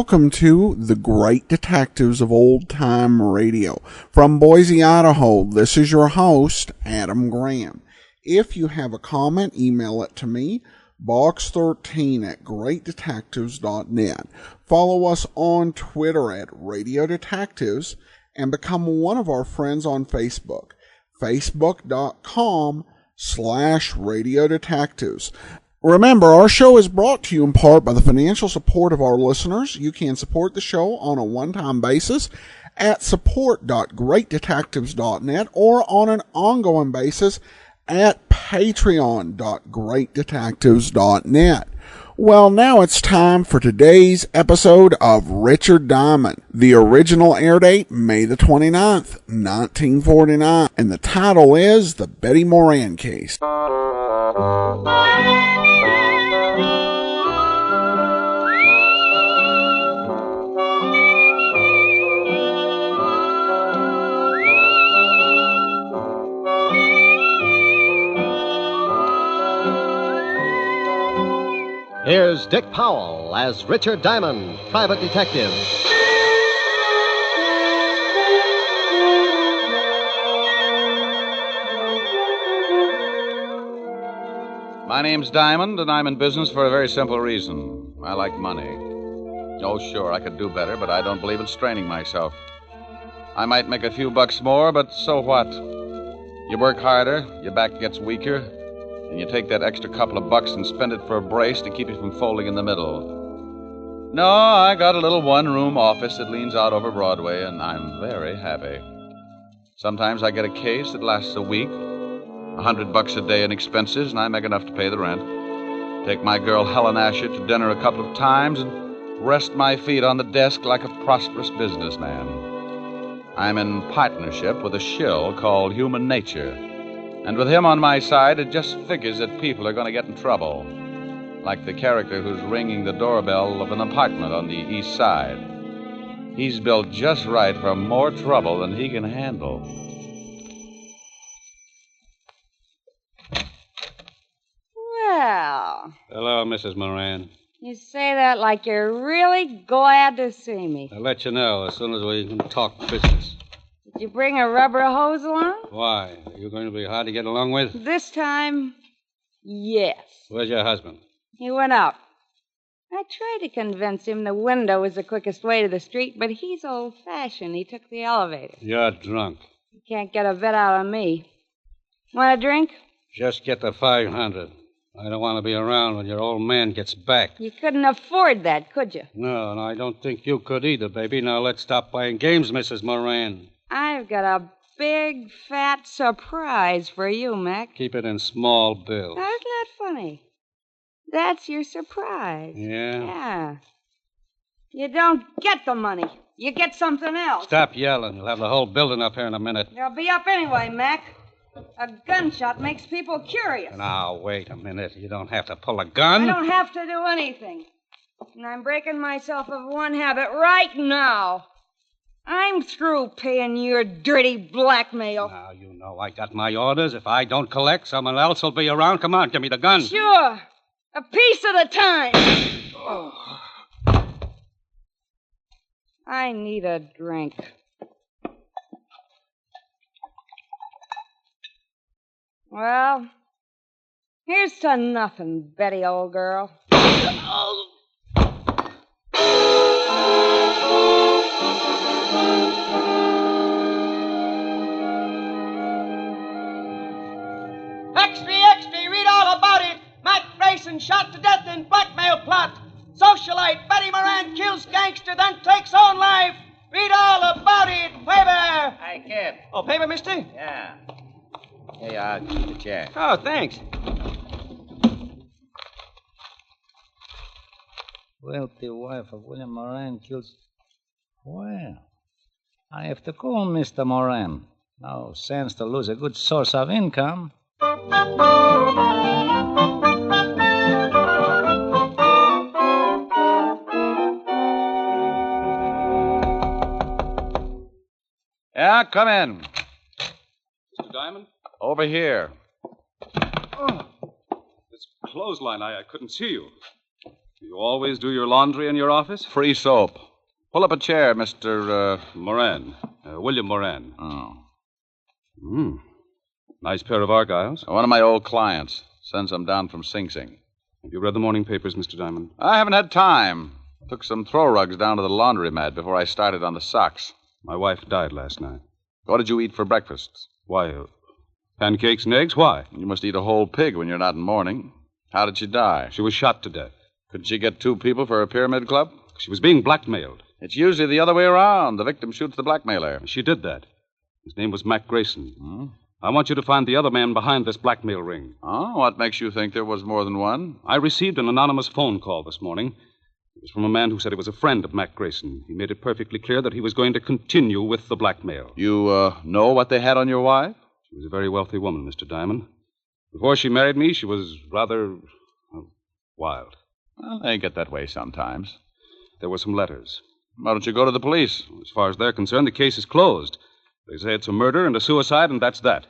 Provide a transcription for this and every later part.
welcome to the Great Detectives of Old Time Radio. From Boise, Idaho, this is your host, Adam Graham. If you have a comment, email it to me, box13@greatdetectives.net. Follow us on Twitter at Radio Detectives and become one of our friends on Facebook, facebook.com/Radio Detectives. Remember, our show is brought to you in part by the financial support of our listeners. You can support the show on a one-time basis at support.greatdetectives.net or on an ongoing basis at patreon.greatdetectives.net. Well, now it's time for today's episode of Richard Diamond. The original air date, May the 29th, 1949, and the title is The Betty Moran Case. Here's Dick Powell as Richard Diamond, private detective. My name's Diamond, and I'm in business for a very simple reason. I like money. Oh, sure, I could do better, but I don't believe in straining myself. I might make a few bucks more, but so what? You work harder, your back gets weaker, and you take that extra couple of bucks and spend it for a brace to keep you from folding in the middle. No, I got a little one-room office that leans out over Broadway, and I'm very happy. Sometimes I get a case that lasts a week, $100 a day in expenses, and I make enough to pay the rent. Take my girl Helen Asher to dinner a couple of times and rest my feet on the desk like a prosperous businessman. I'm in partnership with a shill called Human Nature. And with him on my side, it just figures that people are going to get in trouble. Like the character who's ringing the doorbell of an apartment on the east side. He's built just right for more trouble than he can handle. Well. Hello, Mrs. Moran. You say that like you're really glad to see me. I'll let you know as soon as we can talk business. Did you bring a rubber hose along? Why? Are you going to be hard to get along with? This time, yes. Where's your husband? He went out. I tried to convince him the window was the quickest way to the street, but he's old-fashioned. He took the elevator. You're drunk. He can't get a bet out on me. Want a drink? Just get the 500. I don't want to be around when your old man gets back. You couldn't afford that, could you? No, and I don't think you could either, baby. Now let's stop playing games, Mrs. Moran. I've got a big, fat surprise for you, Mac. Keep it in small bills. Now, isn't that funny? That's your surprise. Yeah? Yeah. You don't get the money. You get something else. Stop yelling. You'll have the whole building up here in a minute. They'll be up anyway, Mac. A gunshot makes people curious. Now, wait a minute. You don't have to pull a gun. I don't have to do anything. And I'm breaking myself of one habit right now. I'm through paying your dirty blackmail. Now, you know I got my orders. If I don't collect, someone else will be around. Come on, give me the gun. Sure. A piece at a time. Oh. I need a drink. Well, here's to nothing, Betty, old girl. Shot to death in blackmail plot. Socialite Betty Moran kills gangster, then takes own life. Read all about it. Paper. Hi, kid. Oh, paper, mister? Yeah. Here you are. Keep the chair. Oh, thanks. Wealthy wife of William Moran kills... Well, I have to call Mr. Moran. No sense to lose a good source of income. Yeah, come in. Mr. Diamond? Over here. Oh, this clothesline, I couldn't see you. You always do your laundry in your office? Free soap. Pull up a chair, Mr. Moran. William Moran. Oh. Nice pair of Argyles. One of my old clients. Sends them down from Sing Sing. Have you read the morning papers, Mr. Diamond? I haven't had time. Took some throw rugs down to the laundromat before I started on the socks. My wife died last night. What did you eat for breakfast? Why, pancakes and eggs? Why? You must eat a whole pig when you're not in mourning. How did she die? She was shot to death. Could she get 2 people for a pyramid club? She was being blackmailed. It's usually the other way around. The victim shoots the blackmailer. She did that. His name was Mac Grayson. I want you to find the other man behind this blackmail ring. Oh, what makes you think there was more than one? I received an anonymous phone call this morning. It was from a man who said he was a friend of Mac Grayson. He made it perfectly clear that he was going to continue with the blackmail. You, know what they had on your wife? She was a very wealthy woman, Mr. Diamond. Before she married me, she was rather wild. Well, they get that way sometimes. There were some letters. Why don't you go to the police? As far as they're concerned, the case is closed. They say it's a murder and a suicide, and that's that.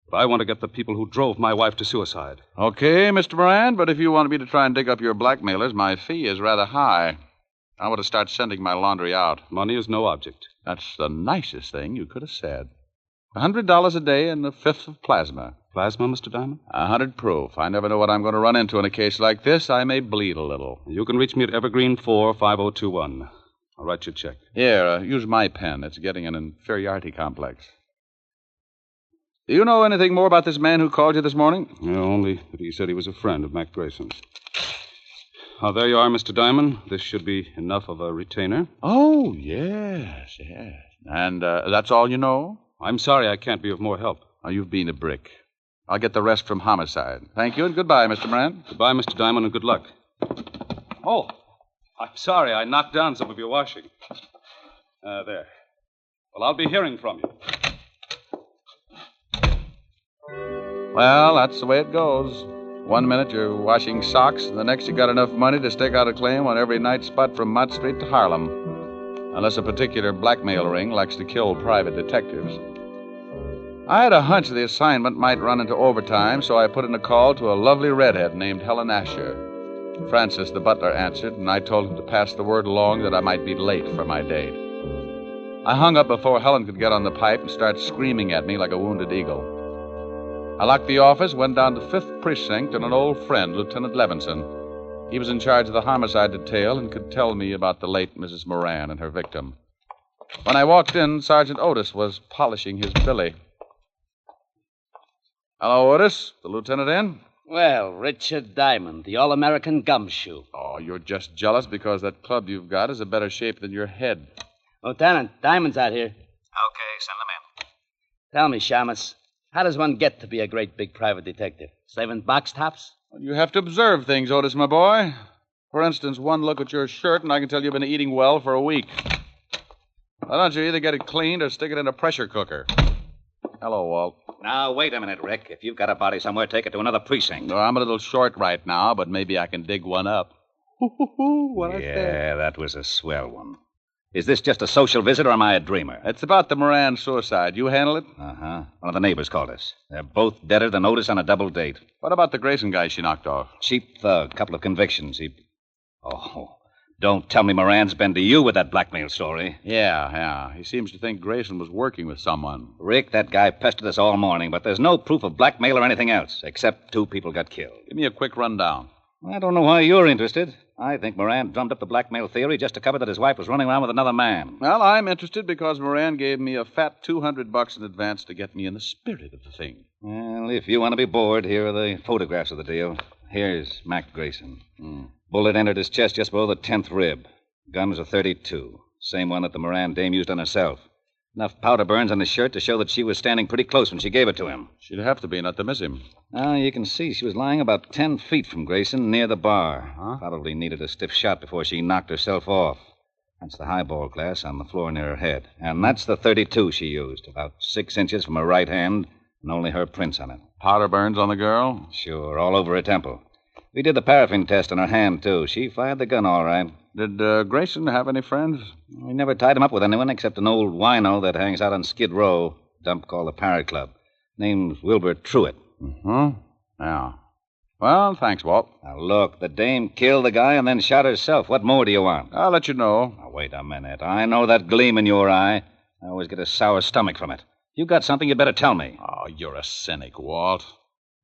But I want to get the people who drove my wife to suicide. Okay, Mr. Moran, but if you want me to try and dig up your blackmailers, my fee is rather high. I want to start sending my laundry out. Money is no object. That's the nicest thing you could have said. $100 a day and a fifth of plasma. Plasma, Mr. Diamond? 100 proof. I never know what I'm going to run into in a case like this. I may bleed a little. You can reach me at Evergreen 45021. I'll write you a check. Here, use my pen. It's getting an inferiority complex. Do you know anything more about this man who called you this morning? No, only that he said he was a friend of Mac Grayson's. There you are, Mr. Diamond. This should be enough of a retainer. Oh, yes. And that's all you know? I'm sorry I can't be of more help. Oh, you've been a brick. I'll get the rest from homicide. Thank you and goodbye, Mr. Moran. Goodbye, Mr. Diamond, and good luck. Oh, I'm sorry I knocked down some of your washing. There. Well, I'll be hearing from you. Well, that's the way it goes. 1 minute you're washing socks, and the next you got enough money to stake out a claim on every night spot from Mott Street to Harlem. Unless a particular blackmail ring likes to kill private detectives. I had a hunch the assignment might run into overtime, so I put in a call to a lovely redhead named Helen Asher. Francis, the butler, answered, and I told him to pass the word along that I might be late for my date. I hung up before Helen could get on the pipe and start screaming at me like a wounded eagle. I locked the office, went down to 5th Precinct, and an old friend, Lieutenant Levinson. He was in charge of the homicide detail and could tell me about the late Mrs. Moran and her victim. When I walked in, Sergeant Otis was polishing his billy. Hello, Otis. The lieutenant in? Well, Richard Diamond, the All-American gumshoe. Oh, you're just jealous because that club you've got is a better shape than your head. Lieutenant, Diamond's out here. Okay, send them in. Tell me, Shamus, how does one get to be a great big private detective? Saving box tops? Well, you have to observe things, Otis, my boy. For instance, one look at your shirt, and I can tell you've been eating well for a week. Why don't you either get it cleaned or stick it in a pressure cooker? Hello, Walt. Now, wait a minute, Rick. If you've got a body somewhere, take it to another precinct. No, I'm a little short right now, but maybe I can dig one up. Yeah, that was a swell one. Is this just a social visit, or am I a dreamer? It's about the Moran suicide. You handle it? Uh-huh. One of the neighbors called us. They're both deader than Otis on a double date. What about the Grayson guy she knocked off? Cheap thug, couple of convictions. Oh, don't tell me Moran's been to you with that blackmail story. Yeah. He seems to think Grayson was working with someone. Rick, that guy pestered us all morning, but there's no proof of blackmail or anything else, except 2 people got killed. Give me a quick rundown. I don't know why you're interested. I think Moran drummed up the blackmail theory just to cover that his wife was running around with another man. Well, I'm interested because Moran gave me a fat $200 in advance to get me in the spirit of the thing. Well, if you want to be bored, here are the photographs of the deal. Here's Mac Grayson. Bullet entered his chest just below the 10th rib. Gun was a .32. Same one that the Moran dame used on herself. Enough powder burns on his shirt to show that she was standing pretty close when she gave it to him. She'd have to be not to miss him. Now, you can see she was lying about 10 feet from Grayson near the bar. Huh? Probably needed a stiff shot before she knocked herself off. That's the highball glass on the floor near her head. And that's the .32 she used, about 6 inches from her right hand, and only her prints on it. Powder burns on the girl? Sure, all over her temple. We did the paraffin test on her hand, too. She fired the gun all right. Did Grayson have any friends? We never tied him up with anyone except an old wino that hangs out on Skid Row, dump called the Parrot Club. Name's Wilbur Truitt. Huh? Yeah. Well, thanks, Walt. Now, look, the dame killed the guy and then shot herself. What more do you want? I'll let you know. Now, wait a minute. I know that gleam in your eye. I always get a sour stomach from it. You got something, you better tell me. Oh, you're a cynic, Walt.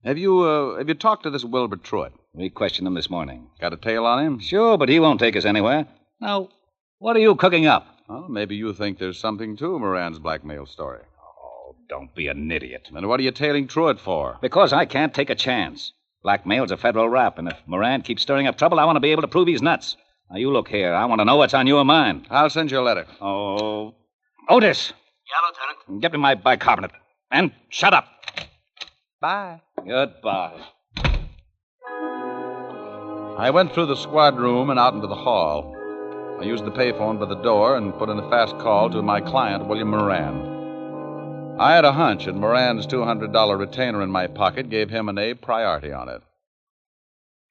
Have you talked to this Wilbur Truitt? We questioned him this morning. Got a tail on him? Sure, but he won't take us anywhere. Now, what are you cooking up? Well, maybe you think there's something to Moran's blackmail story. Oh, don't be an idiot. Then what are you tailing Truitt for? Because I can't take a chance. Blackmail's a federal rap, and if Moran keeps stirring up trouble, I want to be able to prove he's nuts. Now, you look here. I want to know what's on your mind. I'll send you a letter. Oh, Otis. Yeah, Lieutenant. Get me my bicarbonate. And shut up. Bye. Goodbye. I went through the squad room and out into the hall. I used the payphone by the door and put in a fast call to my client, William Moran. I had a hunch, and Moran's $200 retainer in my pocket gave him an A priority on it.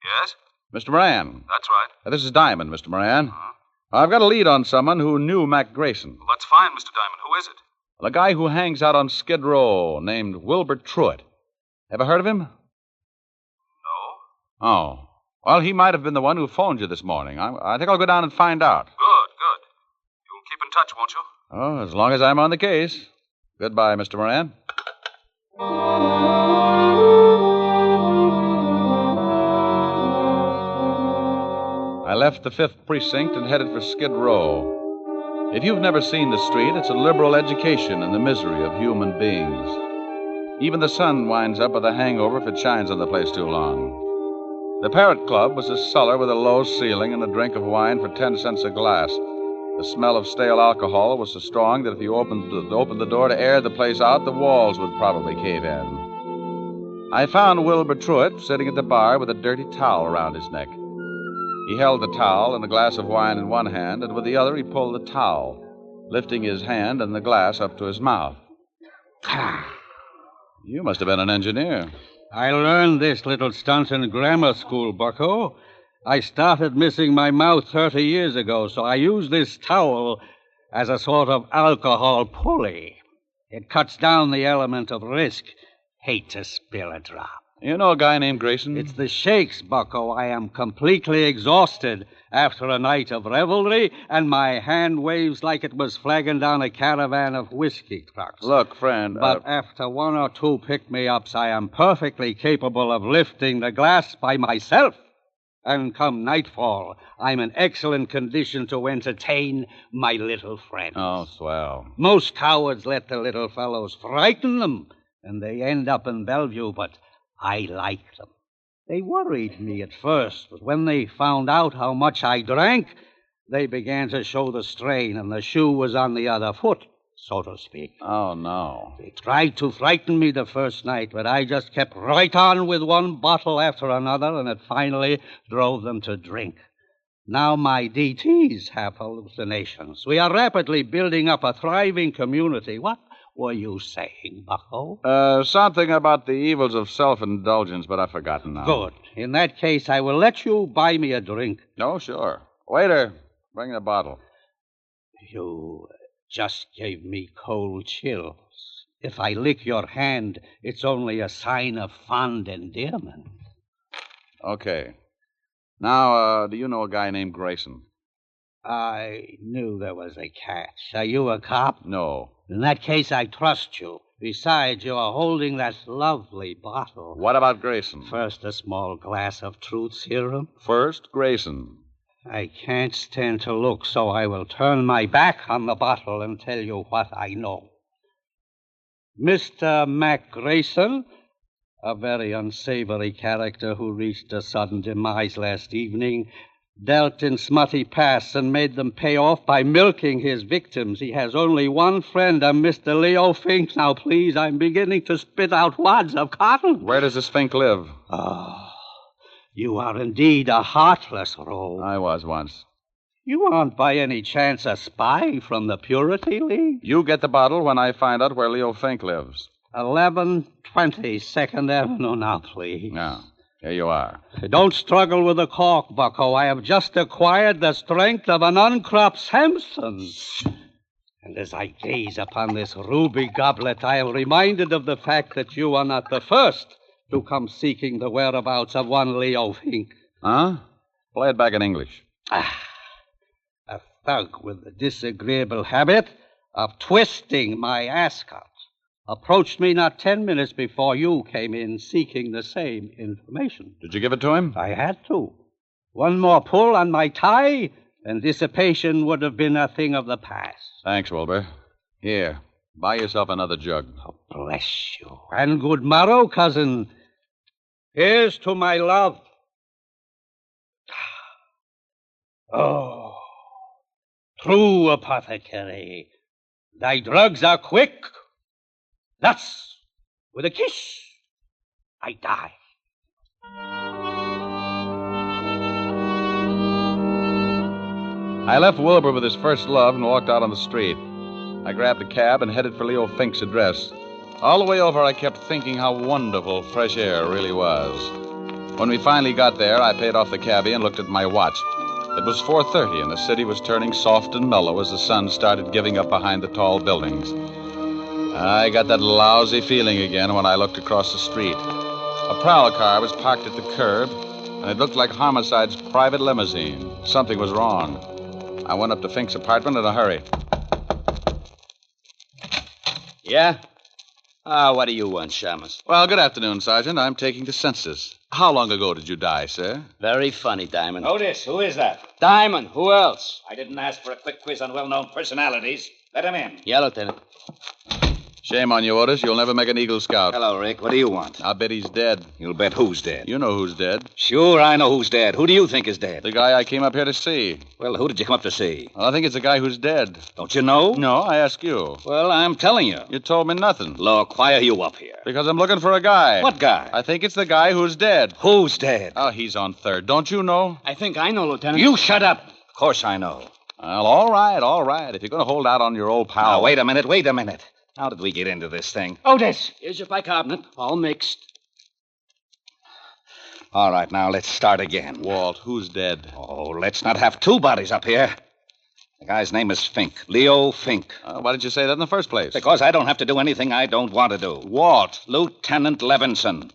Yes? Mr. Moran. That's right. This is Diamond, Mr. Moran. I've got a lead on someone who knew Mac Grayson. Well, that's fine, Mr. Diamond. Who is it? The guy who hangs out on Skid Row, named Wilbur Truitt. Ever heard of him? No. Oh. Well, he might have been the one who phoned you this morning. I think I'll go down and find out. Good. You'll keep in touch, won't you? Oh, as long as I'm on the case. Goodbye, Mr. Moran. I left the 5th Precinct and headed for Skid Row. If you've never seen the street, it's a liberal education in the misery of human beings. Even the sun winds up with a hangover if it shines on the place too long. The Parrot Club was a cellar with a low ceiling and a drink of wine for 10 cents a glass. The smell of stale alcohol was so strong that if you opened the door to air the place out, the walls would probably cave in. I found Wilbur Truitt sitting at the bar with a dirty towel around his neck. He held the towel and a glass of wine in one hand, and with the other he pulled the towel, lifting his hand and the glass up to his mouth. You must have been an engineer. I learned this little stunt in grammar school, bucko. I started missing my mouth 30 years ago, so I used this towel as a sort of alcohol pulley. It cuts down the element of risk. Hate to spill a drop. You know a guy named Grayson? It's the shakes, bucko. I am completely exhausted after a night of revelry, and my hand waves like it was flagging down a caravan of whiskey trucks. Look, friend... But after 1 or 2 pick-me-ups, I am perfectly capable of lifting the glass by myself. And come nightfall, I'm in excellent condition to entertain my little friends. Oh, swell. Most cowards let the little fellows frighten them, and they end up in Bellevue, but I like them. They worried me at first, but when they found out how much I drank, they began to show the strain, and the shoe was on the other foot, so to speak. Oh, no. They tried to frighten me the first night, but I just kept right on with one bottle after another, and it finally drove them to drink. Now my DTs have hallucinations. We are rapidly building up a thriving community. What were you saying, bucko? Something about the evils of self-indulgence, but I've forgotten now. Good. In that case, I will let you buy me a drink. Oh, sure. Waiter, bring the bottle. You just gave me cold chills. If I lick your hand, it's only a sign of fond endearment. Okay. Now, do you know a guy named Grayson? I knew there was a catch. Are you a cop? No. In that case, I trust you. Besides, you are holding that lovely bottle. What about Grayson? First, a small glass of truth serum. First, Grayson. I can't stand to look, so I will turn my back on the bottle and tell you what I know. Mr. Mac Grayson, a very unsavory character who reached a sudden demise last evening, dealt in smutty pasts and made them pay off by milking his victims. He has only one friend, a Mr. Leo Fink. Now, please, I'm beginning to spit out wads of cotton. Where does this Fink live? Oh, you are indeed a heartless rogue. I was once. You aren't by any chance a spy from the Purity League? You get the bottle when I find out where Leo Fink lives. 1120 2nd Avenue now, please. Now, here you are. Don't struggle with the cork, bucko. I have just acquired the strength of an uncropped Samson. And as I gaze upon this ruby goblet, I am reminded of the fact that you are not the first to come seeking the whereabouts of one Leo Fink. Huh? Play it back in English. A thug with the disagreeable habit of twisting my ascot approached me not 10 minutes before you came in seeking the same information. Did you give it to him? I had to. One more pull on my tie, and dissipation would have been a thing of the past. Thanks, Wilbur. Here, buy yourself another jug. Oh, bless you. And good morrow, cousin. Here's to my love. Oh, true apothecary. Thy drugs are quick. Thus, with a kiss, I die. I left Wilbur with his first love and walked out on the street. I grabbed a cab and headed for Leo Fink's address. All the way over, I kept thinking how wonderful fresh air really was. When we finally got there, I paid off the cabbie and looked at my watch. It was 4:30, and the city was turning soft and mellow as the sun started giving up behind the tall buildings. I got that lousy feeling again when I looked across the street. A prowl car was parked at the curb, and it looked like Homicide's private limousine. Something was wrong. I went up to Fink's apartment in a hurry. Yeah? What do you want, Shamus? Well, good afternoon, Sergeant. I'm taking the census. How long ago did you die, sir? Very funny, Diamond. Otis, who is that? Diamond, who else? I didn't ask for a quick quiz on well-known personalities. Let him in. Yeah, Lieutenant. Shame on you, Otis. You'll never make an Eagle Scout. Hello, Rick. What do you want? I'll bet he's dead. You'll bet who's dead? You know who's dead. Sure, I know who's dead. Who do you think is dead? The guy I came up here to see. Well, who did you come up to see? Well, I think it's the guy who's dead. Don't you know? No, I ask you. Well, I'm telling you. You told me nothing. Look, why are you up here? Because I'm looking for a guy. What guy? I think it's the guy who's dead. Who's dead? Oh, he's on third. Don't you know? I think I know, Lieutenant. You shut up. Of course I know. Well, all right. If you're going to hold out on your old pal... Now, wait a minute. How did we get into this thing? Otis! Here's your bicarbonate, all mixed. All right, now let's start again. Walt, who's dead? Oh, let's not have two bodies up here. The guy's name is Fink. Leo Fink. Why did you say that in the first place? Because I don't have to do anything I don't want to do. Walt. Lieutenant Levinson.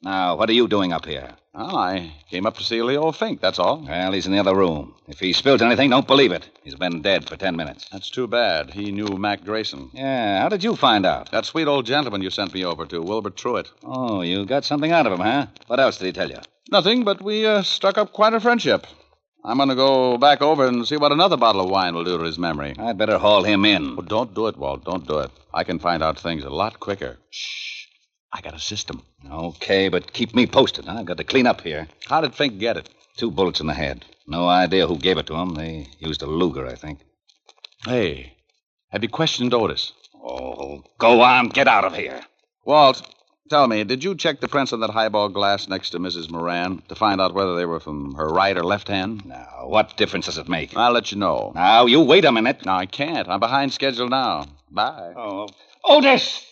Now, what are you doing up here? Well, I came up to see Leo Fink, that's all. Well, he's in the other room. If he spills anything, don't believe it. He's been dead for 10 minutes. That's too bad. He knew Mac Grayson. Yeah, how did you find out? That sweet old gentleman you sent me over to, Wilbur Truitt. Oh, you got something out of him, huh? What else did he tell you? Nothing, but we struck up quite a friendship. I'm going to go back over and see what another bottle of wine will do to his memory. I'd better haul him in. Well, don't do it, Walt. Don't do it. I can find out things a lot quicker. Shh. I got a system. Okay, but keep me posted. I've got to clean up here. How did Fink get it? 2 bullets in the head. No idea who gave it to him. They used a Luger, I think. Hey, have you questioned Otis? Oh, go on. Get out of here. Walt, tell me, did you check the prints on that highball glass next to Mrs. Moran to find out whether they were from her right or left hand? Now, what difference does it make? I'll let you know. Now, you wait a minute. No, I can't. I'm behind schedule now. Bye. Oh, Otis!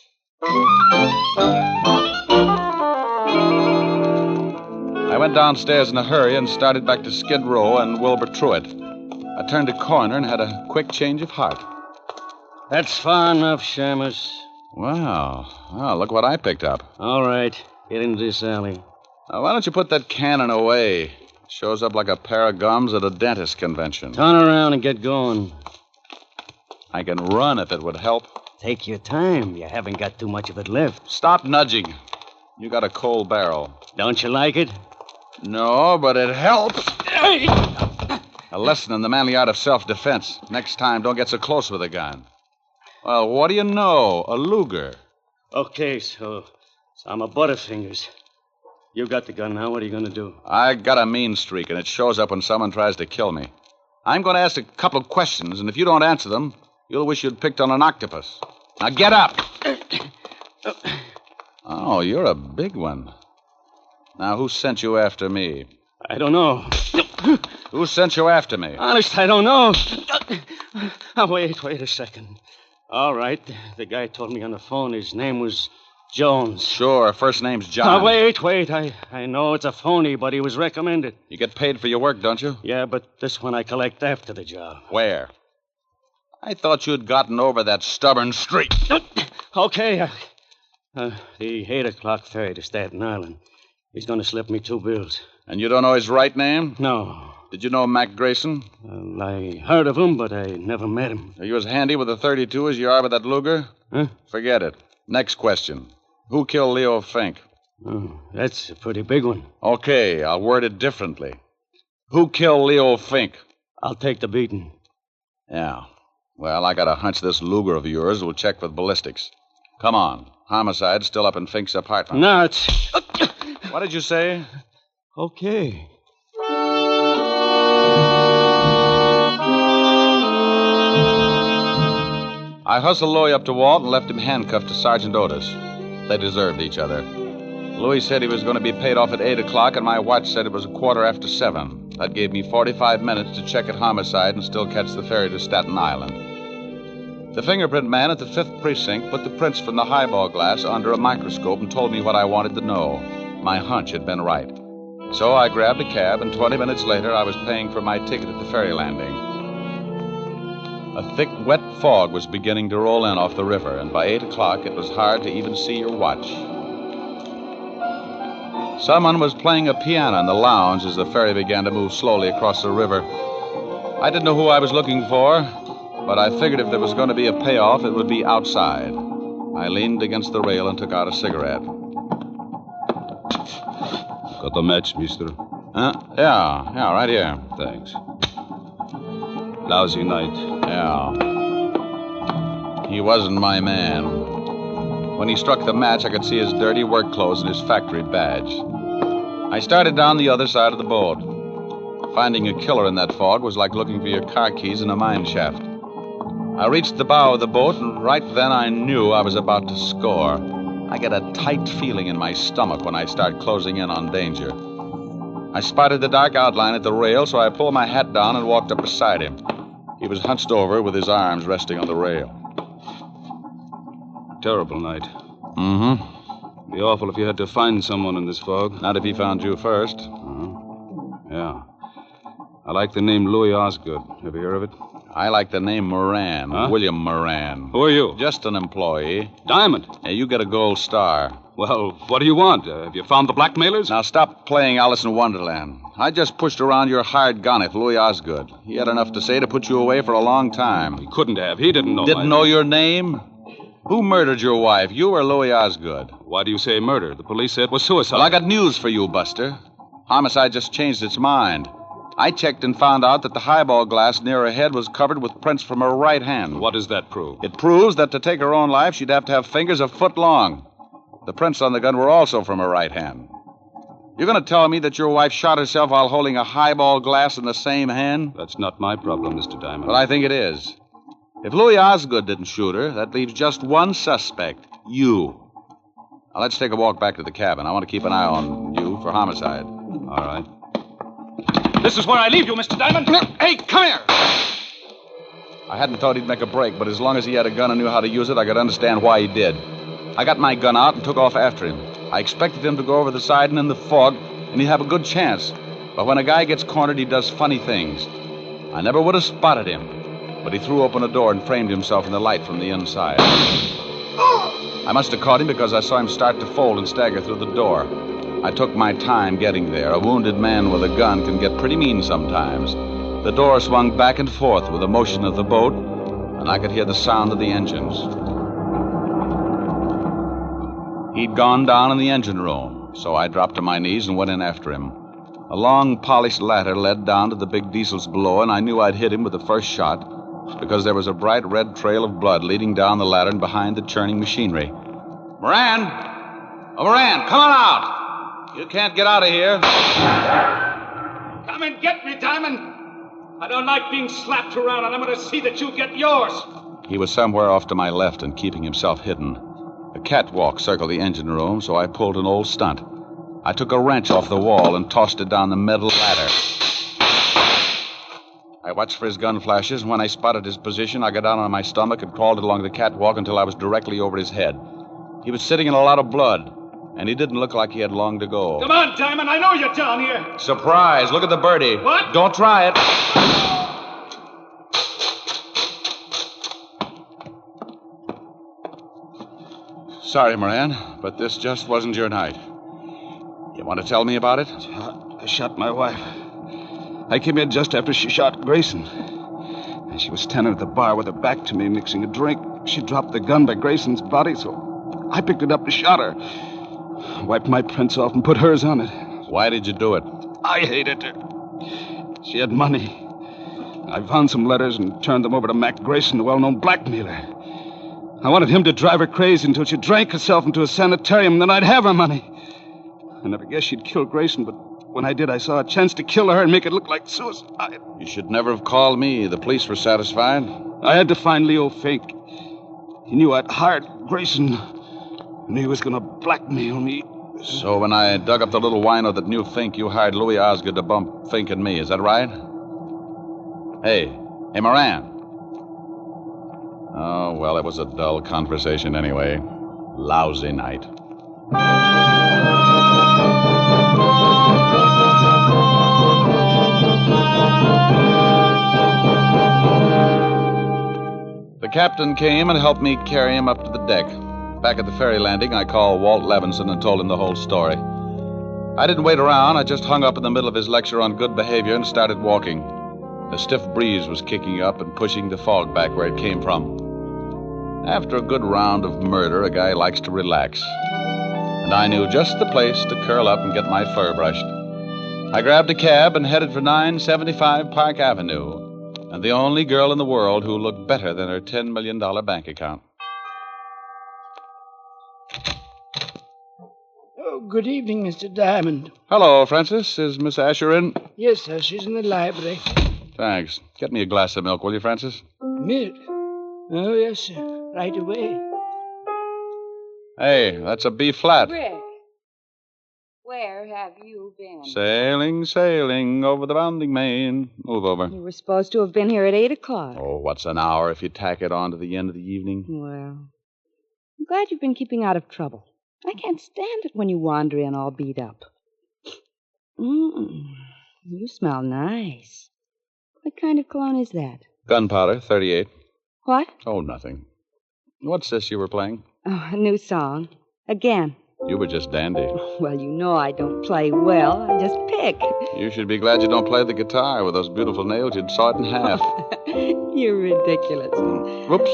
I went downstairs in a hurry and started back to Skid Row and Wilbur Truitt. I turned a corner and had a quick change of heart. That's far enough, Shamus. Wow. Well, look what I picked up. All right. Get into this alley. Now, why don't you put that cannon away? It shows up like a pair of gums at a dentist convention. Turn around and get going. I can run if it would help. Take your time. You haven't got too much of it left. Stop nudging. You got a cold barrel. Don't you like it? No, but it helps. A lesson in the manly art of self-defense. Next time, don't get so close with a gun. Well, what do you know? A Luger. Okay, so I'm a Butterfingers. You got the gun now. What are you going to do? I got a mean streak, and it shows up when someone tries to kill me. I'm going to ask a couple of questions, and if you don't answer them, you'll wish you'd picked on an octopus. Now get up! Oh, you're a big one. Now, who sent you after me? I don't know. Who sent you after me? Honest, I don't know. Oh, wait a second. All right, the guy told me on the phone his name was Jones. Sure, first name's John. Oh, wait. I know it's a phony, but he was recommended. You get paid for your work, don't you? Yeah, but this one I collect after the job. Where? I thought you'd gotten over that stubborn streak. Okay, The 8 o'clock ferry to Staten Island. He's going to slip me 2 bills. And you don't know his right name? No. Did you know Mac Grayson? I heard of him, but I never met him. Are you as handy with a 32 as you are with that Luger? Huh? Forget it. Next question. Who killed Leo Fink? Oh, that's a pretty big one. Okay, I'll word it differently. Who killed Leo Fink? I'll take the beating. Yeah. Well, I got a hunch this Luger of yours will check with ballistics. Come on. Homicide's still up in Fink's apartment. No, it's... What did you say? Okay. I hustled Louis up to Walt and left him handcuffed to Sergeant Otis. They deserved each other. Louis said he was going to be paid off at 8 o'clock, and my watch said it was 7:15. That gave me 45 minutes to check at Homicide and still catch the ferry to Staten Island. The fingerprint man at the 5th Precinct put the prints from the highball glass under a microscope and told me what I wanted to know. My hunch had been right. So I grabbed a cab, and 20 minutes later I was paying for my ticket at the ferry landing. A thick, wet fog was beginning to roll in off the river, and by 8 o'clock it was hard to even see your watch. Someone was playing a piano in the lounge as the ferry began to move slowly across the river. I didn't know who I was looking for, but I figured if there was going to be a payoff, it would be outside. I leaned against the rail and took out a cigarette. Got the match, mister? Huh? Yeah, right here. Thanks. Lousy night. Yeah. He wasn't my man. When he struck the match, I could see his dirty work clothes and his factory badge. I started down the other side of the boat. Finding a killer in that fog was like looking for your car keys in a mine shaft. I reached the bow of the boat, and right then I knew I was about to score. I get a tight feeling in my stomach when I start closing in on danger. I spotted the dark outline at the rail, so I pulled my hat down and walked up beside him. He was hunched over with his arms resting on the rail. Terrible night. Mm-hmm. Be awful if you had to find someone in this fog. Not if he found you first. Yeah. I like the name Louis Osgood. Ever hear of it? I like the name Moran. Huh? William Moran. Who are you? Just an employee. Diamond. Yeah, you get a gold star. Well, what do you want? Have you found the blackmailers? Now stop playing Alice in Wonderland. I just pushed around your hired gun, Louis Osgood. He had enough to say to put you away for a long time. He couldn't have. He didn't know. Didn't know your name? Who murdered your wife, you or Louis Osgood? Why do you say murder? The police said it was suicide. Well, I got news for you, Buster. Homicide just changed its mind. I checked and found out that the highball glass near her head was covered with prints from her right hand. What does that prove? It proves that to take her own life, she'd have to have fingers a foot long. The prints on the gun were also from her right hand. You're going to tell me that your wife shot herself while holding a highball glass in the same hand? That's not my problem, Mr. Diamond. Well, I think it is. If Louis Osgood didn't shoot her, that leaves just one suspect, you. Now, let's take a walk back to the cabin. I want to keep an eye on you for homicide. All right. This is where I leave you, Mr. Diamond. Hey, come here. I hadn't thought he'd make a break, but as long as he had a gun and knew how to use it, I could understand why he did. I got my gun out and took off after him. I expected him to go over the side and in the fog, and he'd have a good chance. But when a guy gets cornered, he does funny things. I never would have spotted him, but he threw open a door and framed himself in the light from the inside. I must have caught him because I saw him start to fold and stagger through the door. I took my time getting there. A wounded man with a gun can get pretty mean sometimes. The door swung back and forth with the motion of the boat, and I could hear the sound of the engines. He'd gone down in the engine room, so I dropped to my knees and went in after him. A long, polished ladder led down to the big diesels below, and I knew I'd hit him with the first shot because there was a bright red trail of blood leading down the ladder and behind the churning machinery. Moran! Oh, Moran, come on out! You can't get out of here. Come and get me, Diamond. I don't like being slapped around, and I'm going to see that you get yours. He was somewhere off to my left and keeping himself hidden. A catwalk circled the engine room, so I pulled an old stunt. I took a wrench off the wall and tossed it down the metal ladder. I watched for his gun flashes, and when I spotted his position, I got down on my stomach and crawled along the catwalk until I was directly over his head. He was sitting in a lot of blood, and he didn't look like he had long to go. Come on, Diamond, I know you're down here. Surprise, look at the birdie. What? Don't try it. Sorry, Moran, but this just wasn't your night. You want to tell me about it? I shot my wife. I came in just after she shot Grayson. And she was standing at the bar with her back to me, mixing a drink. She dropped the gun by Grayson's body, so I picked it up and shot her. Wiped my prints off and put hers on it. Why did you do it? I hated her. She had money. I found some letters and turned them over to Mac Grayson, the well-known blackmailer. I wanted him to drive her crazy until she drank herself into a sanitarium, and then I'd have her money. I never guessed she'd kill Grayson, but when I did, I saw a chance to kill her and make it look like suicide. You should never have called me. The police were satisfied. I had to find Leo Fink. He knew I'd hired Grayson, and he was going to blackmail me. So when I dug up the little wino that knew Fink, you hired Louis Osgood to bump Fink and me. Is that right? Hey, Moran. Oh, well, it was a dull conversation anyway. Lousy night. The captain came and helped me carry him up to the deck. Back at the ferry landing, I called Walt Levinson and told him the whole story. I didn't wait around. I just hung up in the middle of his lecture on good behavior and started walking. A stiff breeze was kicking up and pushing the fog back where it came from. After a good round of murder, a guy likes to relax. And I knew just the place to curl up and get my fur brushed. I grabbed a cab and headed for 975 Park Avenue, and the only girl in the world who looked better than her $10 million bank account. Oh, good evening, Mr. Diamond. Hello, Francis. Is Miss Asher in? Yes, sir. She's in the library. Thanks. Get me a glass of milk, will you, Francis? Milk? Oh, yes, sir. Right away. Hey, that's a B flat. Rick, where have you been? Sailing, sailing over the bounding main. Move over. You were supposed to have been here at 8 o'clock. Oh, what's an hour if you tack it on to the end of the evening? Well, I'm glad you've been keeping out of trouble. I can't stand it when you wander in all beat up. You smell nice. What kind of cologne is that? Gunpowder, 38. What? Oh, nothing. What's this you were playing? Oh, a new song. Again. You were just dandy. Well, you know I don't play well. I just pick. You should be glad you don't play the guitar. With those beautiful nails, you'd saw it in half. You're ridiculous. Whoops.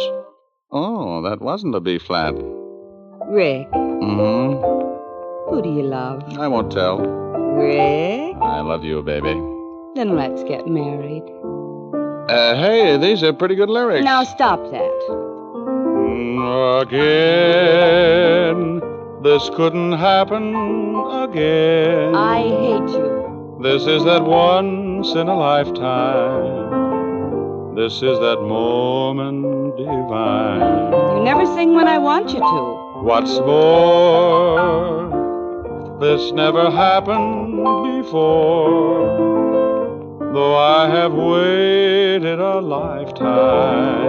Oh, that wasn't a B flat. Rick. Mm-hmm. Who do you love? I won't tell. Rick? I love you, baby. Then let's get married. Hey, these are pretty good lyrics. Now stop that. Again, this couldn't happen again. I hate you. This is that once in a lifetime. This is that moment divine. You never sing when I want you to. What's more, this never happened before. Though I have waited a lifetime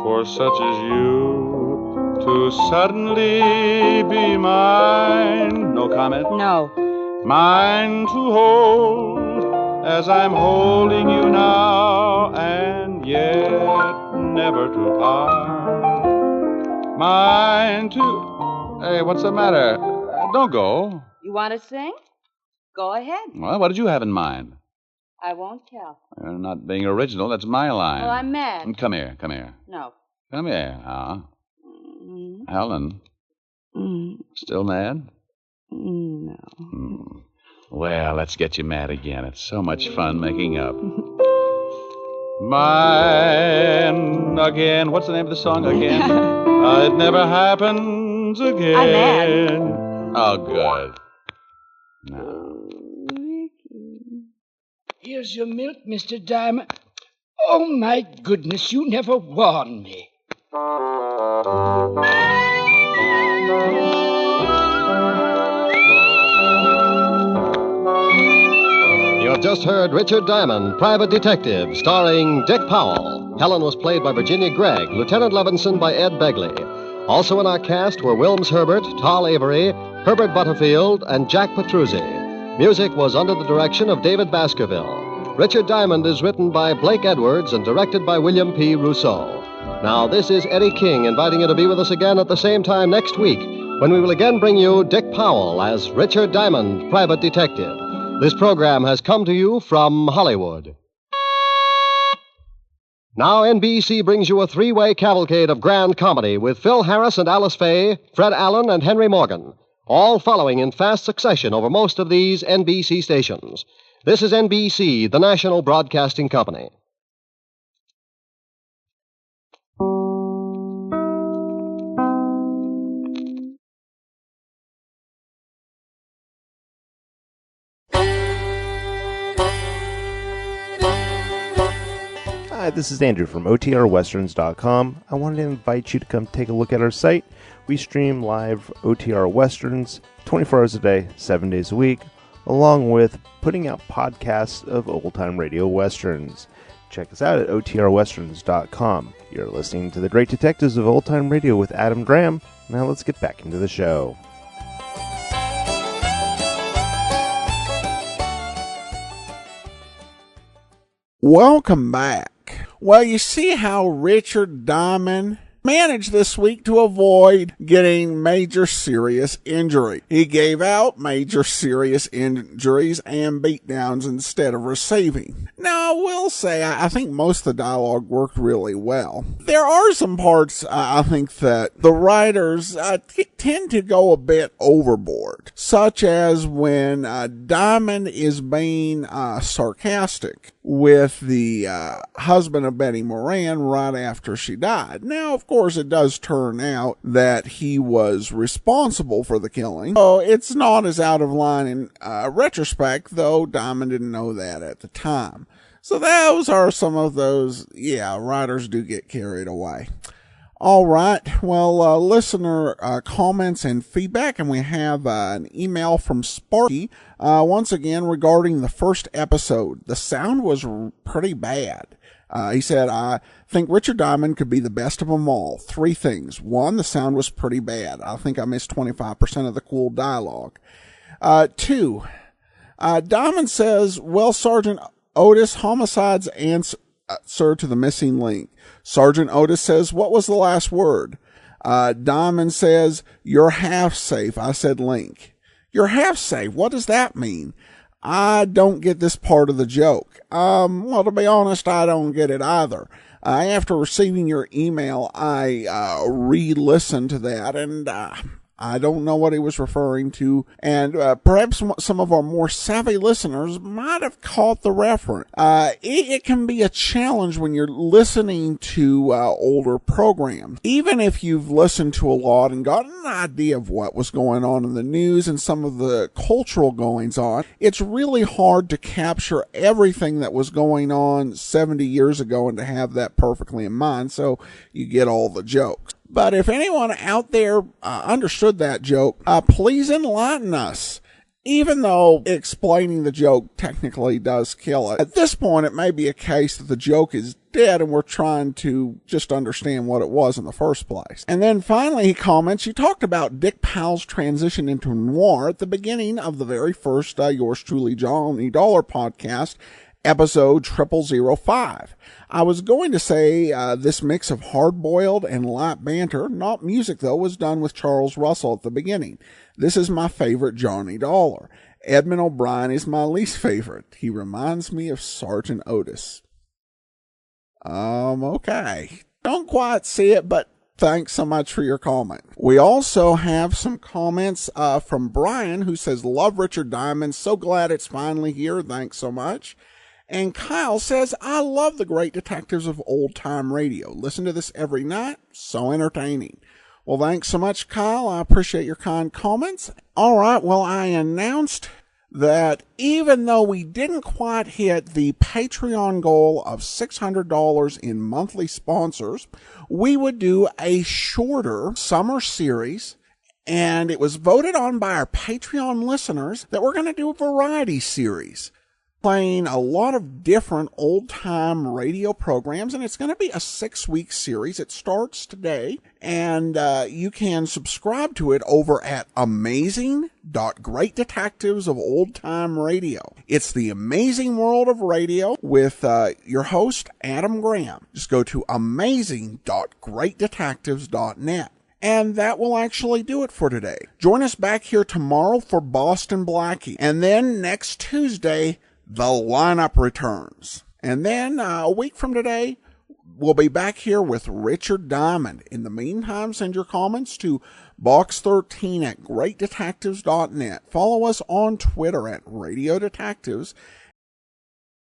for such as you to suddenly be mine. No comment? No. Mine to hold as I'm holding you now, and yet never to part. Mine to... Hey, what's the matter? Don't go. You want to sing? Go ahead. Well, what did you have in mind? I won't tell. You're not being original. That's my line. Well, I'm mad. Come here. Come here. No. Come here. Helen. Still mad? No. Well, let's get you mad again. It's so much fun making up. Mine again. What's the name of the song again? It never happens again. I'm mad. Oh, good. No. Here's your milk, Mr. Diamond. Oh, my goodness, you never warned me. You have just heard Richard Diamond, Private Detective, starring Dick Powell. Helen was played by Virginia Gregg, Lieutenant Levinson by Ed Begley. Also in our cast were Wilms Herbert, Tal Avery, Herbert Butterfield, and Jack Petruzzi. Music was under the direction of David Baskerville. Richard Diamond is written by Blake Edwards and directed by William P. Rousseau. Now, this is Eddie King inviting you to be with us again at the same time next week when we will again bring you Dick Powell as Richard Diamond, private detective. This program has come to you from Hollywood. Now NBC brings you a three-way cavalcade of grand comedy with Phil Harris and Alice Faye, Fred Allen and Henry Morgan, all following in fast succession over most of these NBC stations. This is NBC, the national broadcasting company. Hi, this is Andrew from OTRWesterns.com. I wanted to invite you to come take a look at our site. We stream live OTR Westerns 24 hours a day, 7 days a week, along with putting out podcasts of old-time radio westerns. Check us out at OTRWesterns.com. You're listening to The Great Detectives of Old-Time Radio with Adam Graham. Now let's get back into the show. Welcome back. Well, you see how Richard Diamond managed this week to avoid getting major serious injury. He gave out major serious injuries and beatdowns instead of receiving. Now, I will say, I think most of the dialogue worked really well. There are some parts, I think, that the writers tend to go a bit overboard, such as when Diamond is being sarcastic with the husband of Betty Moran right after she died. Now, of course, it does turn out that he was responsible for the killing, so it's not as out of line in retrospect, though Diamond didn't know that at the time. So those are some of those, writers do get carried away. All right, well, listener comments and feedback, and we have an email from Sparky, once again regarding the first episode. The sound was pretty bad. He said, I think Richard Diamond could be the best of them all. 3 things. 1, the sound was pretty bad. I think I missed 25% of the cool dialogue. 2, Diamond says, well, Sergeant Otis, homicides answer to the missing link. Sergeant Otis says, what was the last word? Diamond says, you're half safe. I said link. You're half safe. What does that mean? I don't get this part of the joke. Well, to be honest, I don't get it either. After receiving your email, I re-listened to that, and I don't know what he was referring to, and perhaps some of our more savvy listeners might have caught the reference. It can be a challenge when you're listening to older programs. Even if you've listened to a lot and gotten an idea of what was going on in the news and some of the cultural goings on, it's really hard to capture everything that was going on 70 years ago and to have that perfectly in mind, so you get all the jokes. But if anyone out there understood that joke, please enlighten us. Even though explaining the joke technically does kill it, at this point it may be a case that the joke is dead and we're trying to just understand what it was in the first place. And then finally he comments, you talked about Dick Powell's transition into noir at the beginning of the very first Yours Truly Johnny Dollar podcast, episode 0005. I was going to say this mix of hard-boiled and light banter, not music though, was done with Charles Russell at the beginning. This is my favorite Johnny Dollar. Edmund O'Brien is my least favorite. He reminds me of Sergeant Otis. Okay. Don't quite see it, but thanks so much for your comment. We also have some comments from Brian, who says, love Richard Diamond. So glad it's finally here. Thanks so much. And Kyle says, I love the Great Detectives of Old Time Radio. Listen to this every night. So entertaining. Well, thanks so much, Kyle. I appreciate your kind comments. All right, well, I announced that even though we didn't quite hit the Patreon goal of $600 in monthly sponsors, we would do a shorter summer series. And it was voted on by our Patreon listeners that we're going to do a variety series. playing a lot of different old-time radio programs, and it's going to be a 6-week series. It starts today, and you can subscribe to it over at amazing.greatdetectives of old-time radio. It's the amazing world of radio with your host, Adam Graham. Just go to amazing.greatdetectives.net. And that will actually do it for today. Join us back here tomorrow for Boston Blackie. And then next Tuesday, the lineup returns. And then a week from today, we'll be back here with Richard Diamond. In the meantime, send your comments to box13 at greatdetectives.net. Follow us on Twitter at Radio Detectives.